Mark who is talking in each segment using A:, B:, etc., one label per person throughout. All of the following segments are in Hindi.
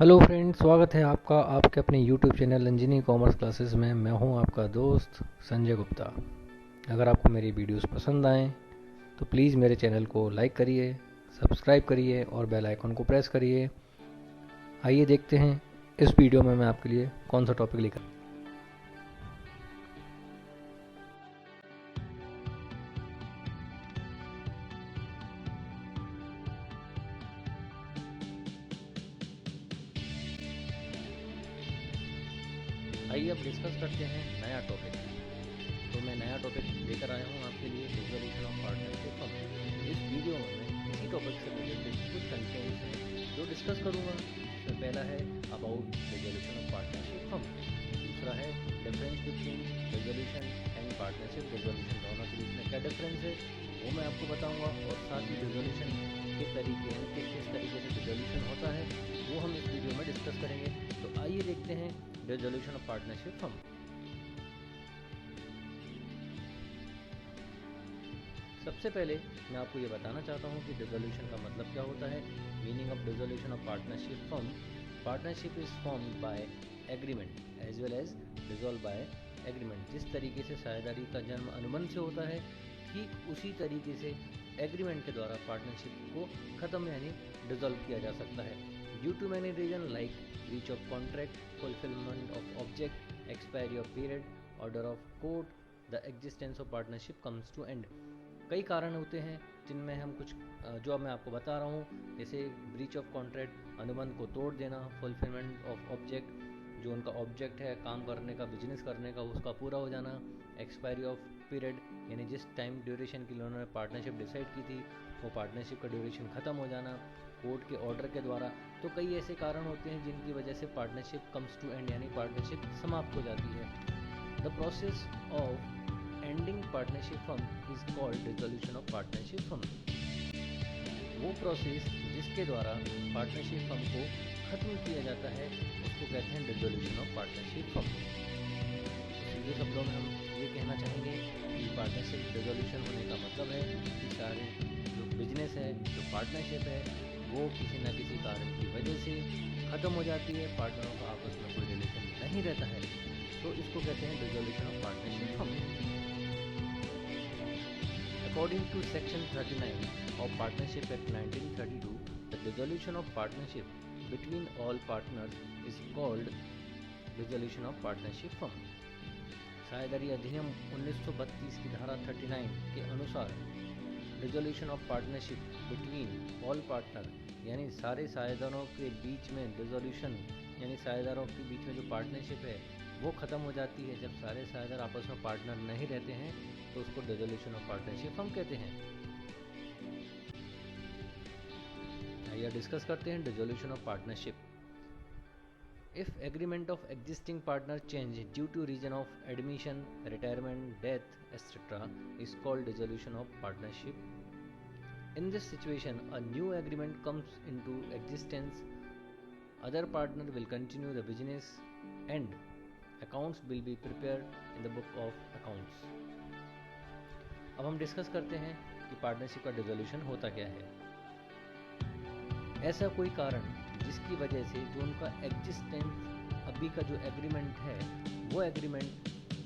A: हेलो फ्रेंड, स्वागत है आपका आपके अपने YouTube channel engineering commerce classes में। मैं हूं आपका दोस्त संजय गुप्ता। अगर आपको मेरी वीडियोस पसंद आएँ तो प्लीज़ मेरे चैनल को लाइक करिए, सब्सक्राइब करिए और बेल आइकन को प्रेस करिए। आइए देखते हैं इस वीडियो में मैं आपके लिए कौन सा टॉपिक लेकर। आइए अब डिस्कस करते हैं नया टॉपिक। तो मैं नया टॉपिक लेकर आया हूँ आपके लिए, रिजोल्यूशन ऑफ पार्टनरशिप फर्म। इस वीडियो में मैं इसी टॉपिक से रिलेटेड कुछ कंटेंट्स हैं जो डिस्कस करूँगा। इसमें पहला है about resolution of partnership firm, दूसरा है difference between resolution and partnership. Resolution दोनों के बीच में क्या डिफरेंस है वो मैं आपको बताऊँगा, और साथ ही रिजोल्यूशन के तरीके यानी किस किस तरीके से रिजोल्यूशन होता है वो हम इस वीडियो में डिस्कस करेंगे। तो आइए देखते हैं रिजोल्यूशन ऑफ पार्टनरशिप फर्म। सबसे पहले मैं आपको ये बताना चाहता हूँ कि डिसोल्यूशन का मतलब क्या होता है। Meaning of dissolution of partnership firm: partnership is formed by agreement as well as dissolve by agreement. जिस तरीके से साझेदारी का जन्म अनुबंध से होता है, ठीक उसी तरीके से एग्रीमेंट के द्वारा पार्टनरशिप को खत्म यानी डिसॉल्व किया जा सकता है। Due to many reason like breach of contract, fulfilment of object, expiry of period, order of court, the existence of partnership comes to end. कई कारण होते हैं जिनमें हम कुछ जो अब मैं आपको बता रहा हूँ, जैसे ब्रीच ऑफ कॉन्ट्रैक्ट अनुबंध को तोड़ देना, फुलफिलमेंट ऑफ ऑब्जेक्ट जो उनका ऑब्जेक्ट है काम करने का, बिजनेस करने का, उसका पूरा हो जाना, एक्सपायरी ऑफ पीरियड यानी जिस टाइम ड्यूरेशन के लिए उन्होंने पार्टनरशिप डिसाइड की थी वो पार्टनरशिप का ड्यूरेशन ख़त्म हो जाना कोर्ट के ऑर्डर के द्वारा। तो कई ऐसे कारण होते हैं जिनकी वजह से पार्टनरशिप कम्स टू एंड यानी पार्टनरशिप समाप्त हो जाती है। The process of ending partnership firm is called dissolution of partnership firm. वो प्रोसेस जिसके द्वारा पार्टनरशिप फर्म को खत्म किया जाता है उसको कहते हैं डिसोल्यूशन ऑफ पार्टनरशिप फर्म। सीधे शब्दों में हम ये कहना चाहेंगे कि पार्टनरशिप डिसोल्यूशन होने का मतलब है कि सारे जो बिजनेस है, जो पार्टनरशिप है, वो किसी न किसी कारण की वजह से ख़त्म हो जाती है, पार्टनरों का आपस में कोई रिलेशन नहीं रहता है, तो इसको कहते हैं dissolution of partnership firm. According to Section 39 of Partnership Act 1932, the dissolution of partnership between all partners is called dissolution of partnership firm. साझेदारी अधिनियम 1932 की धारा 39 के अनुसार dissolution of partnership between all partner यानी सारे साझेदारों के बीच में डिसोल्यूशन यानी साझेदारों के बीच में जो पार्टनरशिप है वो ख़त्म हो जाती है जब सारे साझेदार आपस में पार्टनर नहीं रहते हैं, तो उसको डिसोल्यूशन ऑफ पार्टनरशिप हम कहते हैं। आइए डिस्कस करते हैं dissolution of partnership. If agreement of existing partner change due to reason of admission, retirement, death etcetera is called dissolution of partnership. In this situation, a new agreement comes into existence. Other partner will continue the business and accounts will be prepared in the book of accounts. अब हम डिस्कस करते हैं कि पार्टनरशिप का डिसोल्यूशन होता क्या है। ऐसा कोई कारण जिसकी वजह से जो उनका एग्जिस्टेंस अभी का जो एग्रीमेंट है वो एग्रीमेंट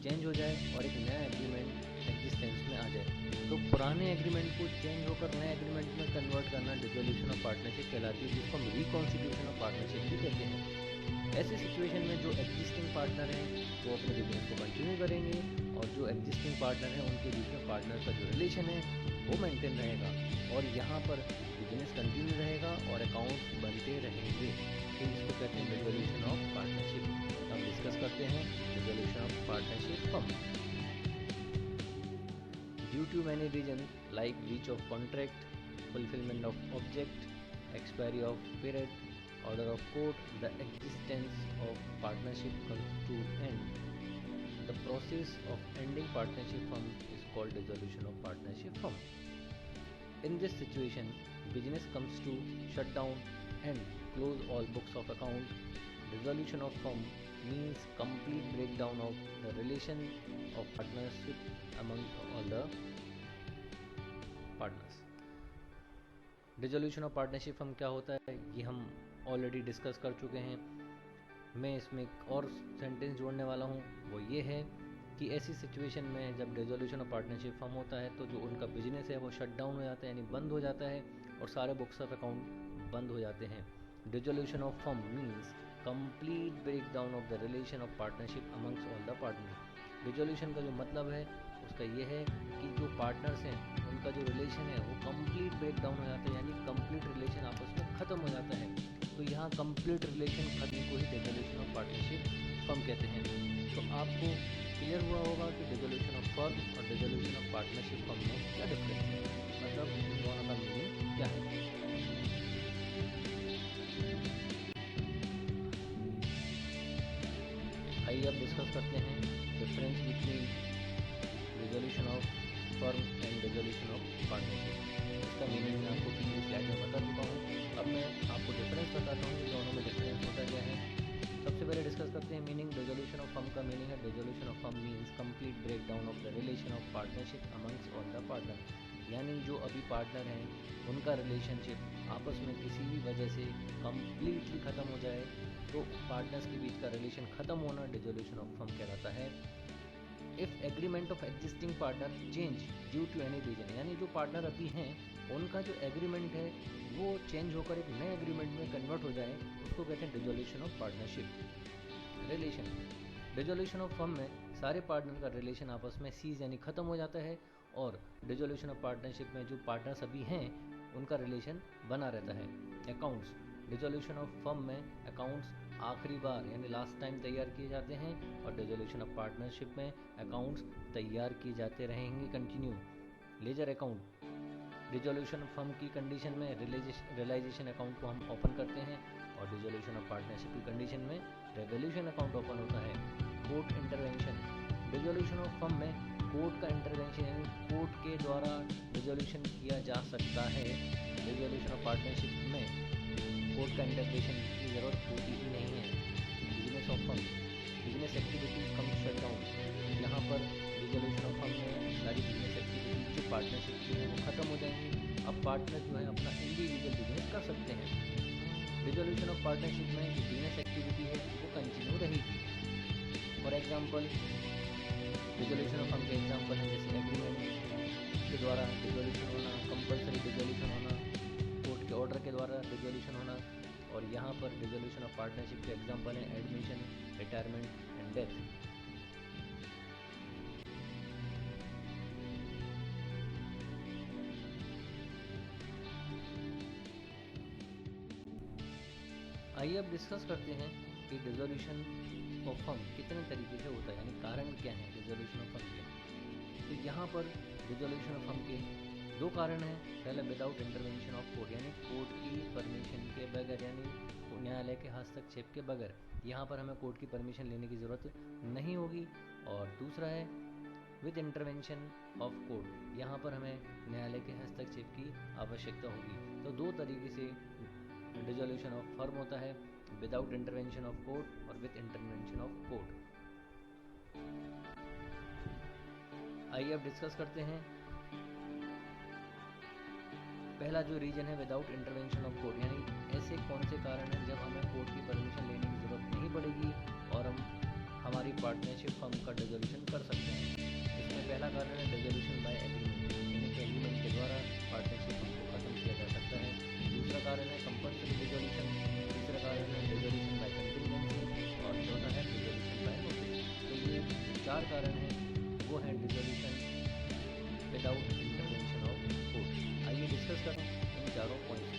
A: चेंज हो जाए और एक नया एग्रीमेंट एग्जिस्टेंस में आ जाए, तो पुराने एग्रीमेंट को चेंज होकर नए एग्रीमेंट में कन्वर्ट करना डिसोल्यूशन ऑफ पार्टनरशिप कहलाती है, जिसको हम रिकॉन्स्टिट्यूशन ऑफ पार्टनरशिप भी कहते हैं। ऐसी सिचुएशन में जो एग्जिस्टिंग पार्टनर हैं वो अपने बिजनेस को कंटिन्यू करेंगे और जो एग्जिस्टिंग पार्टनर हैं उनके बीच में पार्टनर का जो रिलेशन है वो मेंटेन रहेगा और यहाँ पर बिजनेस कंटिन्यू रहेगा और अकाउंट्स बनते रहेंगे। तो इसको कहते हैं डिसोल्यूशन ऑफ पार्टनरशिप। हम डिस्कस करते हैं dissolution of partnership firm. Due to many reasons like breach of contract, fulfillment of object, expiry of period, order of court, the existence of partnership comes to end. The process of ending partnership firm is called dissolution of partnership firm. In this situation, business comes to shut down and close all books of account. Dissolution of firm means complete breakdown of the relation of partnership among all the partners. Dissolution of partnership firm क्या होता है ये हम ऑलरेडी डिस्कस कर चुके हैं। मैं इसमें एक और सेंटेंस जोड़ने वाला हूँ, वो ये है कि ऐसी सिचुएशन में जब डिसोल्यूशन ऑफ पार्टनरशिप फॉर्म होता है तो जो उनका बिजनेस है वो शट डाउन हो जाता है, यानी बंद हो जाता है, और सारे बुक्स ऑफ अकाउंट बंद हो जाते हैं। Dissolution of firm means complete break down of the relation of partnership amongst all the partner. Dissolution का जो मतलब है उसका ये है कि जो पार्टनर्स हैं उनका जो रिलेशन है वो कंप्लीट ब्रेक डाउन हो जाता है, यानी कंप्लीट रिलेशन आपस में ख़त्म हो जाता है। तो यहाँ कंप्लीट रिलेशन खत्म को ही डिसोल्यूशन ऑफ पार्टनरशिप फर्म कहते हैं। तो आपको क्लियर हुआ होगा कि डिसोल्यूशन ऑफ फर्म और डिसोल्यूशन ऑफ पार्टनरशिप फर्म में क्या डिफरेंस है, मतलब दोनों का मीनिंग क्या है। आइए अब डिस्कस करते हैं difference between dissolution of firm and dissolution of partnership. इसका मीनिंग मैं आपको पिछली स्लाइड में बता चुका हूँ। अब मैं आपको डिफरेंस बताता हूँ कि दोनों में डिफरेंस होता क्या है। सबसे पहले डिस्कस करते हैं मीनिंग। डिसोल्यूशन ऑफ फर्म का मीनिंग है, dissolution of firm means complete break down of the relation of partnership amongst all the partner, यानी जो अभी पार्टनर हैं उनका रिलेशनशिप आपस में किसी भी वजह से कंप्लीटली ख़त्म हो जाए तो पार्टनर्स के बीच का रिलेशन ख़त्म होना डिसोल्यूशन ऑफ फर्म कहलाता है। If agreement of existing partner change due to any reason, यानी जो पार्टनर अभी हैं उनका जो एग्रीमेंट है वो चेंज होकर एक नए एग्रीमेंट में कन्वर्ट हो जाए, उसको कहते हैं dissolution of partnership relation. Dissolution of firm में सारे पार्टनर का रिलेशन आपस में सीज यानी ख़त्म हो जाता है, और डिसोल्यूशन ऑफ पार्टनरशिप में जो पार्टनर्स अभी हैं उनका रिलेशन बना रहता है। अकाउंट्स, डिसोल्यूशन ऑफ फर्म में अकाउंट्स आखिरी बार यानी लास्ट टाइम तैयार किए जाते हैं, और डिसोल्यूशन ऑफ पार्टनरशिप में अकाउंट्स तैयार किए जाते रहेंगे continue. Ledger account, dissolution of firm की कंडीशन में रियलाइजेशन अकाउंट को हम ओपन करते हैं, और डिसोल्यूशन ऑफ पार्टनरशिप की कंडीशन में रेवोल्यूशन अकाउंट ओपन होता है। Court intervention, dissolution of firm में कोर्ट का इंटरवेंशन यानी कोर्ट के द्वारा डिसोल्यूशन किया जा सकता है। डिसोल्यूशन ऑफ पार्टनरशिप में कोर्ट का इंटरवेंशन की ज़रूरत होती ही नहीं है। Business of firm, business activities come shut down, यहाँ पर डिसोल्यूशन ऑफ फर्म में सारी बिजनेस एक्टिविटीज जो पार्टनरशिप की है वो ख़त्म हो जाएंगी। अब पार्टनर जो है अपना इंडिविजुअल बिजनेस कर सकते हैं। डिसोल्यूशन ऑफ पार्टनरशिप में जो बिजनेस एक्टिविटी है वो कंटिन्यू रहेगी। For example dissolution of firm के एग्जांपल हैं जैसे एग्रीमेंट के द्वारा डिसोल्यूशन होना, कंपलसरी डिसोल्यूशन होना, कोर्ट के ऑर्डर के द्वारा डिसोल्यूशन होना, और यहाँ पर डिसोल्यूशन ऑफ पार्टनरशिप के एग्जांपल हैं एडमिशन, रिटायरमेंट एंड डेथ। आइए अब डिस्कस करते हैं कि डिसोल्यूशन ऑफ फर्म कितने तरीके से होता है, यानी कारण क्या है डिसोल्यूशन ऑफ फर्म के। तो यहाँ पर डिसोल्यूशन ऑफ फर्म के दो कारण हैं। पहला विदाउट इंटरवेंशन ऑफ कोर्ट, यानी कोर्ट की परमिशन के बगैर, यानी न्यायालय के हस्तक्षेप के बगैर, यहाँ पर हमें कोर्ट की परमिशन लेने की ज़रूरत नहीं होगी। और दूसरा है विद इंटरवेंशन ऑफ कोर्ट, यहाँ पर हमें न्यायालय के हस्तक्षेप की आवश्यकता होगी। तो दो तरीके से डिसोल्यूशन ऑफ फर्म होता है, विदाउट इंटरवेंशन ऑफ कोर्ट और विद इंटरवेंशन ऑफ कोर्ट। आइए अब डिस्कस करते हैं पहला जो रीजन है विदाउट इंटरवेंशन ऑफ कोर्ट, यानी ऐसे कौन से कारण हैं जब हमें कोर्ट की परमिशन लेने की ज़रूरत नहीं पड़ेगी और हम हमारी पार्टनरशिप फर्म का डिसोल्यूशन कर सकते हैं। इसमें पहला कारण है डिसोल्यूशन बाय एग्रीमेंट, यानी कि एग्रीमेंट के द्वारा पार्टनरशिप फर्म को खत्म किया जा सकता है। दूसरा कारण है कंपल्सरी डिसोल्यूशन, तीसरा कारण है डिसोल्यूशन बाय कंटिजेंसी, और चौथा है डिसोल्यूशन बाय नोटिस। तो ये चार कारण हैं वो हैं dissolution without intervention of court. आइए डिस्कस करें इन चारों पॉइंट्स